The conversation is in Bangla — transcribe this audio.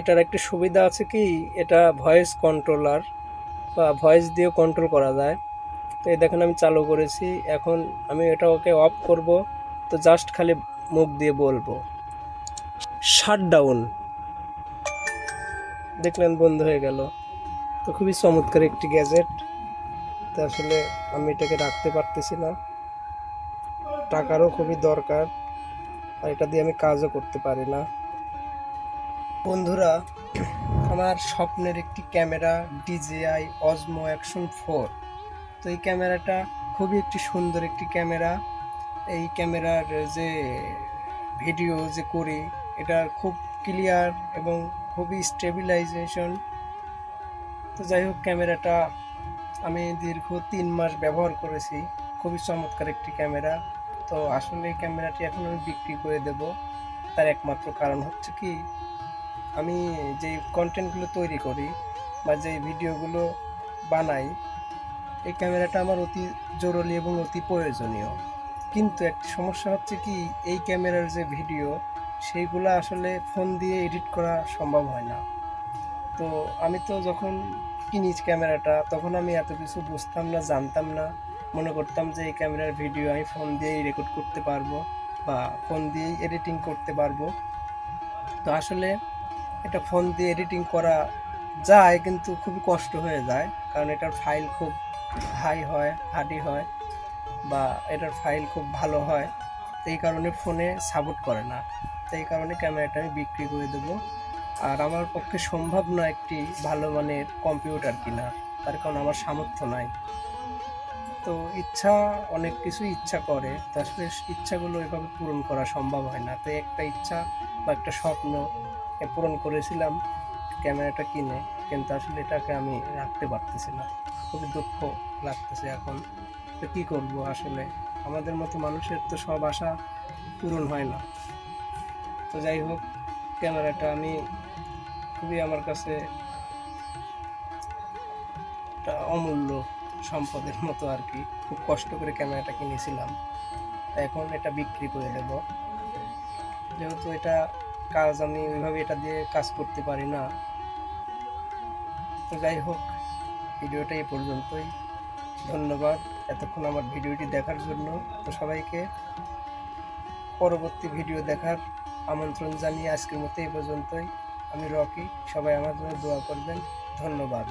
এটার একটা সুবিধা আছে কি, এটা ভয়েস কন্ট্রোলার বা ভয়েস দিয়েও কন্ট্রোল করা যায়। তো এই দেখেন আমি চালু করেছি, এখন আমি এটা ওকে অফ করব, তো জাস্ট খালি মুখ দিয়ে বলবো শাটডাউন, দেখলেন বন্ধ হয়ে গেল। তো খুবই চমৎকার একটি গ্যাজেট। তো আসলে আমি এটাকে রাখতে পারতেছি না, টাকারও খুবই দরকার, আর এটা দিয়ে আমি কাজও করতে পারি না। বন্ধুরা, আমার স্বপ্নের একটি ক্যামেরা DJI Osmo Action 4। তো এই ক্যামেরাটা খুবই একটি সুন্দর একটি ক্যামেরা। এই ক্যামেরার যে ভিডিও যে করি, এটা খুব ক্লিয়ার এবং খুবই স্টেবিলাইজেশন। তো যাই হোক, ক্যামেরাটা আমি দীর্ঘ 3 মাস ব্যবহার করেছি। খুবই চমৎকার একটি ক্যামেরা। তো আসলে এই ক্যামেরাটি এখন আমি বিক্রি করে দেব। তার একমাত্র কারণ হচ্ছে কি, আমি যে কন্টেন্টগুলো তৈরি করি বা যে ভিডিওগুলো বানাই, এই ক্যামেরাটা আমার অতি জরুরি এবং অতি প্রয়োজনীয়। কিন্তু একটি সমস্যা হচ্ছে কি, এই ক্যামেরার যে ভিডিও, সেইগুলো আসলে ফোন দিয়ে এডিট করা সম্ভব হয় না। তো আমি তো যখন কিনি ক্যামেরাটা, তখন আমি এত কিছু বুঝতাম না, জানতাম না। মনে করতাম যে এই ক্যামেরার ভিডিও আমি ফোন দিয়েই রেকর্ড করতে পারবো বা ফোন দিয়েই এডিটিং করতে পারবো। তো আসলে এটা ফোন দিয়ে এডিটিং করা যায়, কিন্তু খুবই কষ্ট হয়ে যায়, কারণ এটার ফাইল খুব হাই হয়, হার্ডি হয়, বা এটার ফাইল খুব ভালো হয়। তো এই কারণে ফোনে সাপোর্ট করে না। তো এই কারণে ক্যামেরাটা আমি বিক্রি করে দেবো। আর আমার পক্ষে সম্ভব না একটি ভালো মানের কম্পিউটার কেনার, তার কারণ আমার সামর্থ্য নাই। তো ইচ্ছা, অনেক কিছু ইচ্ছা করে, তো আসলে ইচ্ছাগুলো এভাবে পূরণ করা সম্ভব হয় না। তো একটা ইচ্ছা বা একটা স্বপ্ন পূরণ করেছিলাম ক্যামেরাটা কিনে, কিন্তু আসলে এটাকে আমি রাখতে পারতেছি না। খুবই দুঃখ লাগতেছে এখন। তো কী করবো, আসলে আমাদের মতো মানুষের তো সব আশা পূরণ হয় না। তো যাই হোক, ক্যামেরাটা আমি খুবই, আমার কাছে একটা অমূল্য সম্পদের মতো আর কি। খুব কষ্ট করে ক্যামেরাটা কিনেছিলাম, এখন এটা বিক্রি করে দেব, যেহেতু এটা কাজ আমি ওইভাবে এটা দিয়ে কাজ করতে পারি না। তো যাই হোক, ভিডিওটা এই পর্যন্তই। ধন্যবাদ এতক্ষণ আমার ভিডিওটি দেখার জন্য। তো সবাইকে পরবর্তী ভিডিও দেখার আমন্ত্রণ জানিয়ে আজকের মতো এই পর্যন্তই। আমি রকি, সবাই আমার জন্য দোয়া করবেন। ধন্যবাদ।